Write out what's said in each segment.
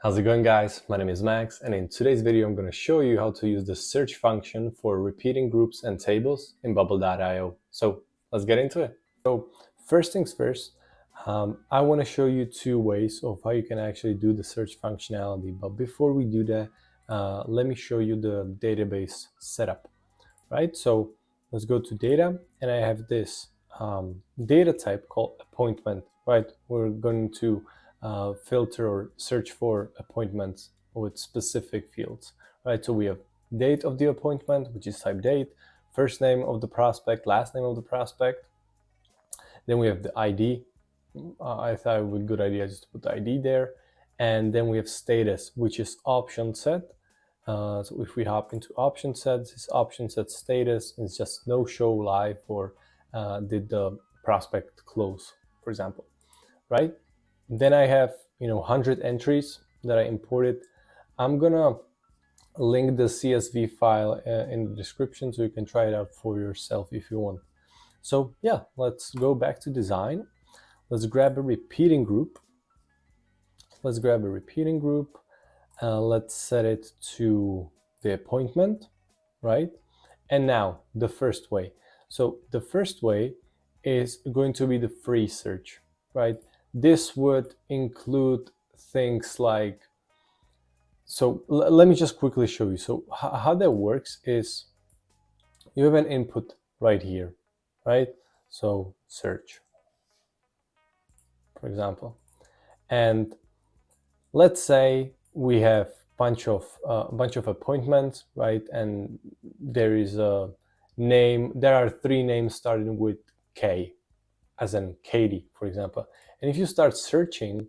How's it going, guys? My name is Max, and in today's video I'm going to show you how to use the search function for repeating groups and tables in Bubble.io. So let's get into it. So first things first, I want to show you two ways of how you can actually do the search functionality. But before we do that, let me show you the database setup, right? So let's go to data, and I have this data type called appointment, right? We're going to filter or search for appointments with specific fields, right? So we have date of the appointment, which is type date, first name of the prospect, last name of the prospect. Then we have the ID. I thought it would be a good idea just to put the ID there. And then we have status, which is option set. So if we hop into option sets, this option set status is just no show live or did the prospect close, for example, right? Then I have 100 entries that I imported. I'm gonna link the CSV file in the description so you can try it out for yourself if you want. So yeah, let's go back to design. Let's grab a repeating group. Let's set it to the appointment, right? And now the first way. So the first way is going to be the free search, right? This would include things like, so let me just quickly show you. So how that works is you have an input right here, right? So search, for example. And let's say we have a bunch of appointments, right? And there is a name, there are 3 names starting with K, as in Katie, for example. And if you start searching,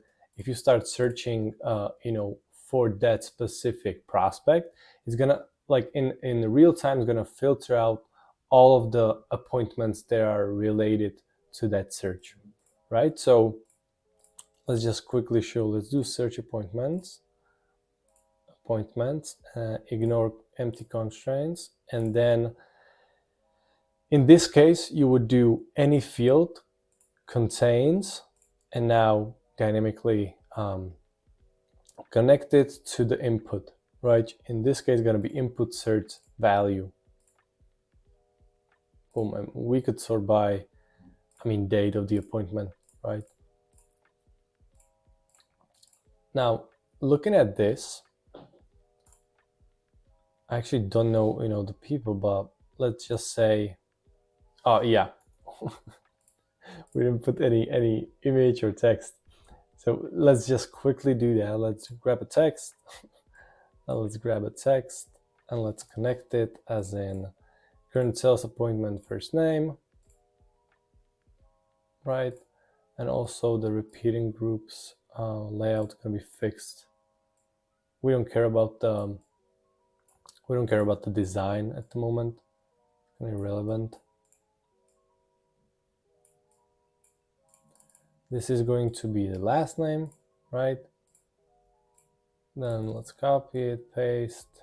for that specific prospect, it's gonna, like in real time, it's gonna filter out all of the appointments that are related to that search, right? So let's just quickly show. Let's do search appointments, ignore empty constraints, and then in this case you would do any field contains, and now dynamically connect it to the input, right? In this case, it's going to be input search value. Boom, and we could sort by, date of the appointment, right? Now, looking at this, I actually don't know, the people, but let's just say, oh yeah, we didn't put any image or text. So let's just quickly do that. Let's grab a text. Now let's grab a text and let's connect it as in current sales appointment first name, right? And also the repeating groups layout can be fixed. We don't care about the design at the moment. Irrelevant. This is going to be the last name, right? Then let's copy it, paste.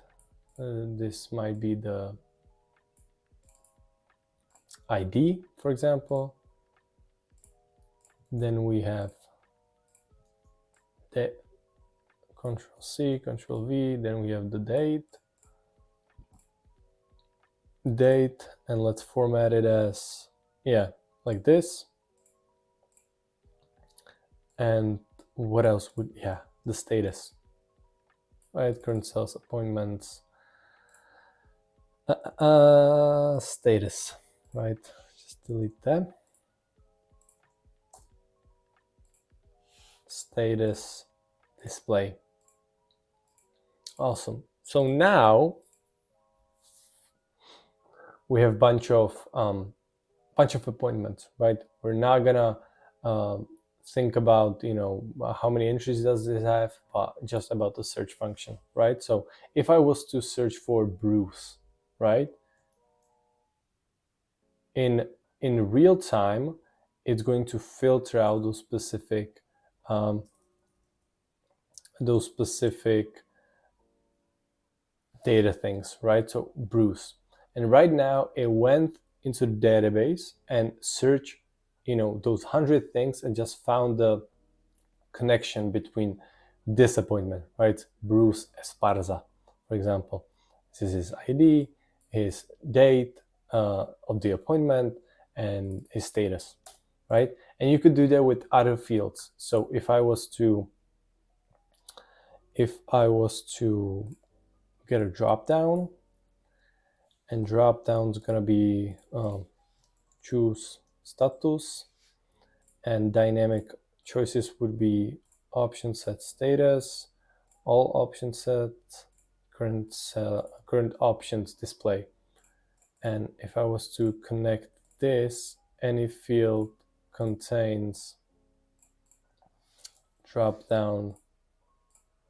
This might be the ID, for example. Then we have the Control C, Control V. Then we have the date, and let's format it as, like this. And what else would, the status, right? Current sales appointments, status, right? Just delete that. Status display. Awesome. So now we have bunch of appointments, right? We're not gonna think about how many entries does this have, but just about the search function, right? So if I was to search for Bruce, right, in real time, it's going to filter out those specific data things, right? So Bruce, and right now it went into the database and searched those 100 things and just found the connection between this appointment, right? Bruce Esparza, for example. This is his ID, his date of the appointment, and his status, right? And you could do that with other fields. So if I was to get a drop down, and drop down is gonna be choose status, and dynamic choices would be option set status, all option set, current options display. And if I was to connect this, any field contains drop down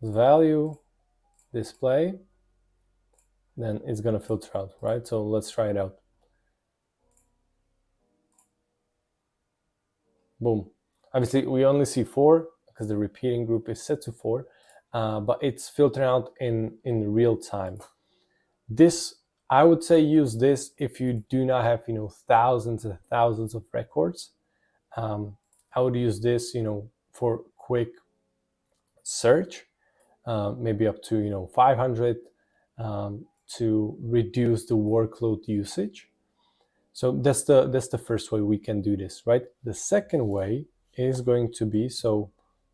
value display, then it's gonna filter out, right? So let's try it out. Boom. Obviously, we only see 4 because the repeating group is set to 4, but it's filtering out in real time. This, I would say, use this if you do not have, thousands and thousands of records. I would use this, for quick search, maybe up to, 500 to reduce the workload usage. So that's the first way we can do this, right? The second way is going to be, so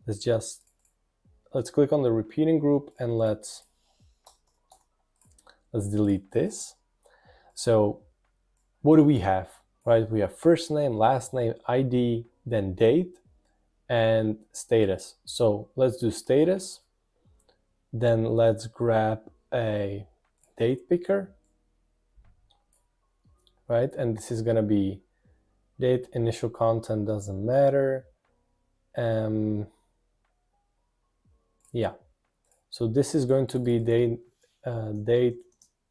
let's click on the repeating group and let's delete this. So what do we have, right? We have first name, last name, ID, then date, and status. So let's do status. Then let's grab a date picker, right? And this is gonna be date, initial content doesn't matter. Yeah, so this is going to be date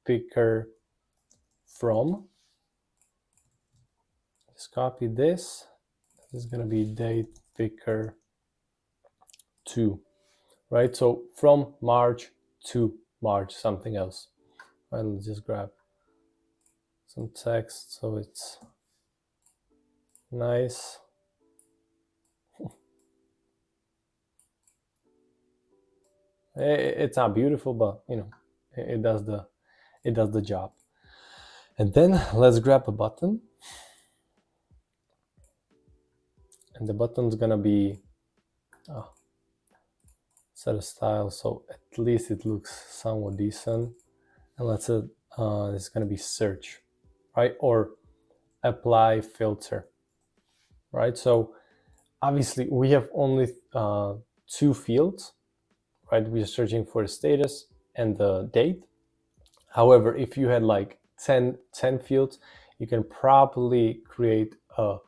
picker from. Just copy this. This is going to be date picker to, right? So from March to March, something else. Right, let's just grab some text so it's nice. It's not beautiful, but it does the job. And then let's grab a button, and the button's gonna be set a style so at least it looks somewhat decent. And let's it's gonna be search, right? Or apply filter, right? So obviously we have only 2 fields, right? We're searching for the status and the date. However, if you had like 10 fields, you can probably create a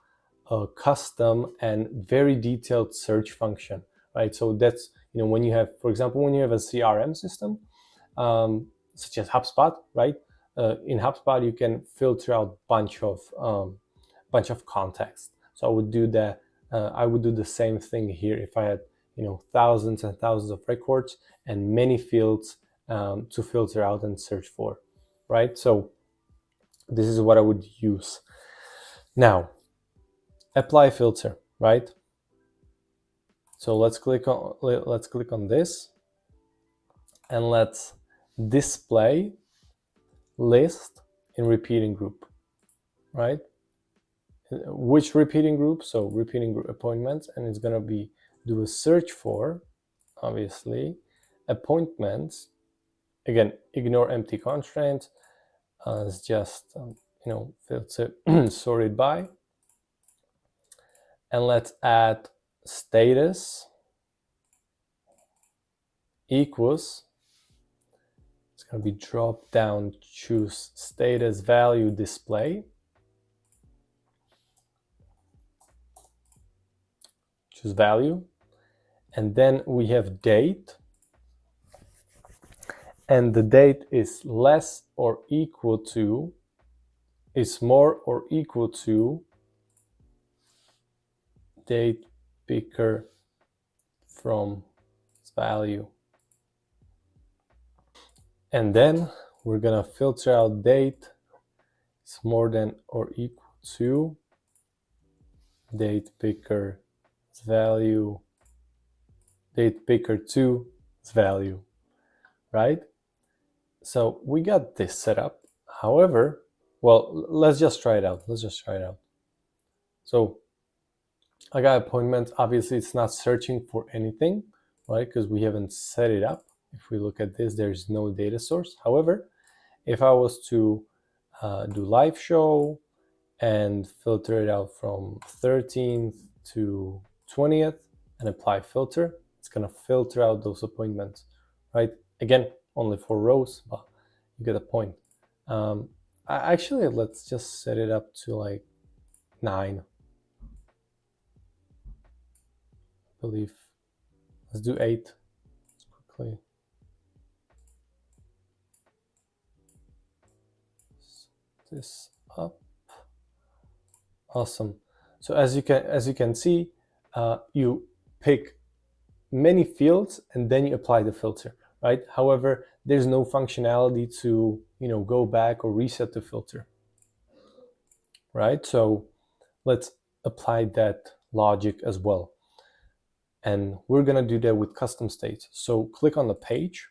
custom and very detailed search function, right? So that's, when you have, for example, when you have a CRM system, such as HubSpot, right? In HubSpot, you can filter out bunch of context. So I would do that. I would do the same thing here if I had, thousands and thousands of records and many fields to filter out and search for, right? So this is what I would use. Now, apply filter, right? So let's click on this, and let's display list in repeating group, right? Which repeating group? So repeating group appointments, and it's gonna be do a search for, obviously, appointments. Again, ignore empty constraints. It's just filter sorted by, and let's add status equals. It's going to be drop down, choose status value display. Choose value. And then we have date. And the date is less or equal to, is more or equal to date picker from value. And then we're gonna filter out date is more than or equal to date picker value date picker 2's value, right? So we got this set up. However, well, let's just try it out. So I got appointment. Obviously, it's not searching for anything, right? Because we haven't set it up. If we look at this, there's no data source. However, if I was to do live show and filter it out from 13th to 20th and apply filter, it's gonna filter out those appointments, right? Again, only 4 rows, but you get the point. Actually, let's just set it up to like 9. I believe. Let's do 8. Let's quickly. Set this up. Awesome. So as you can see, you pick many fields and then you apply the filter, right? However, there's no functionality to go back or reset the filter, right? So let's apply that logic as well. And we're gonna do that with custom states. So click on the page,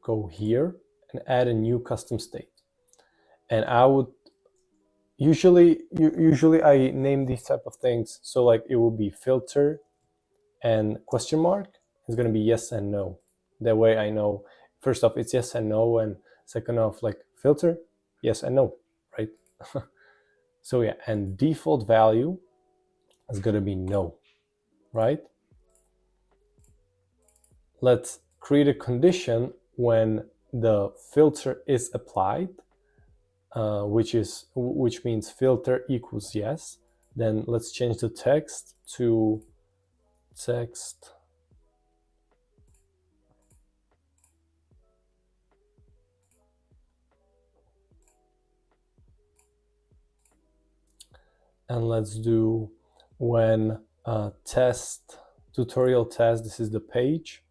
go here and add a new custom state. And I would usually I name these type of things. So like it will be filter and question mark. It's gonna be yes and no. That way I know, first off, it's yes and no, and second off, like filter, yes and no, right? So yeah, and default value is gonna be no, right? Let's create a condition when the filter is applied, which means filter equals yes. Then let's change the text to text and let's do when tutorial test, this is the page,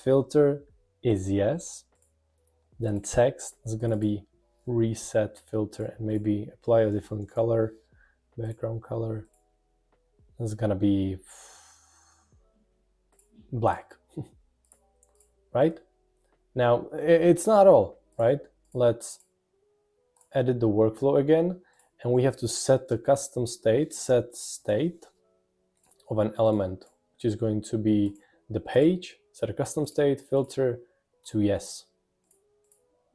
filter is yes, then text is gonna be reset filter and maybe apply a different color, background color. It's gonna be black. Right? Now it's not all, right? Let's edit the workflow again, and we have to set the custom state, set state of an element, which is going to be the page, set a custom state, filter to yes.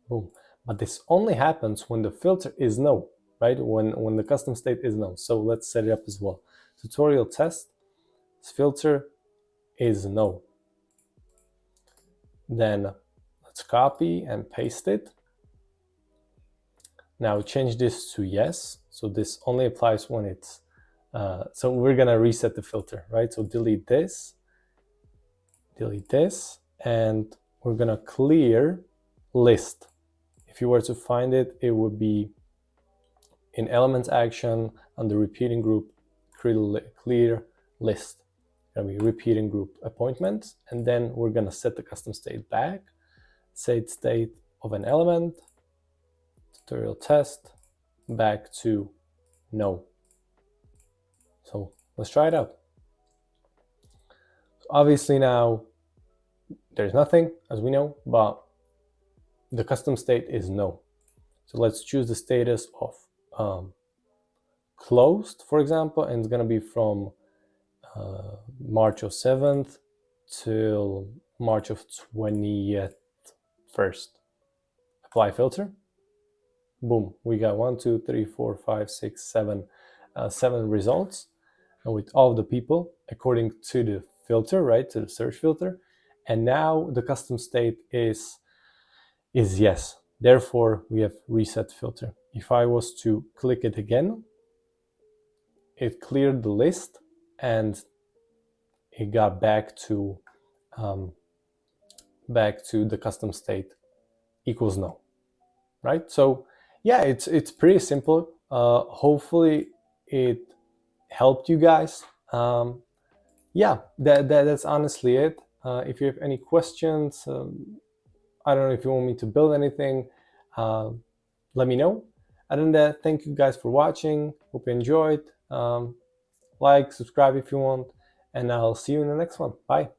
Boom. But this only happens when the filter is no, right? When the custom state is no. So let's set it up as well. Tutorial test, filter is no. Then let's copy and paste it. Now change this to yes. So this only applies when it's, so we're gonna reset the filter, right? So delete this, and we're gonna clear list. If you were to find it, it would be in elements action under repeating group, clear list. Gonna be repeating group appointments, and then we're gonna set the custom state back, set state of an element, tutorial test, back to no. So let's try it out. So obviously now there's nothing, as we know, but the custom state is no. So let's choose the status of closed, for example, and it's gonna be from March of 7th till March of 21st. Apply filter. Boom, we got 1, 2, 3, 4, 5, 6, 7, 7 results, and with all the people according to the filter, right, to the search filter. And now the custom state is yes. Therefore, we have reset filter. If I was to click it again, it cleared the list and it got back to the custom state equals no, right? So yeah, it's pretty simple. Hopefully it helped you guys. Yeah, that's honestly it. If you have any questions, I don't know if you want me to build anything, let me know. Other than that, thank you guys for watching. Hope you enjoyed. Like, subscribe if you want, and I'll see you in the next one. Bye.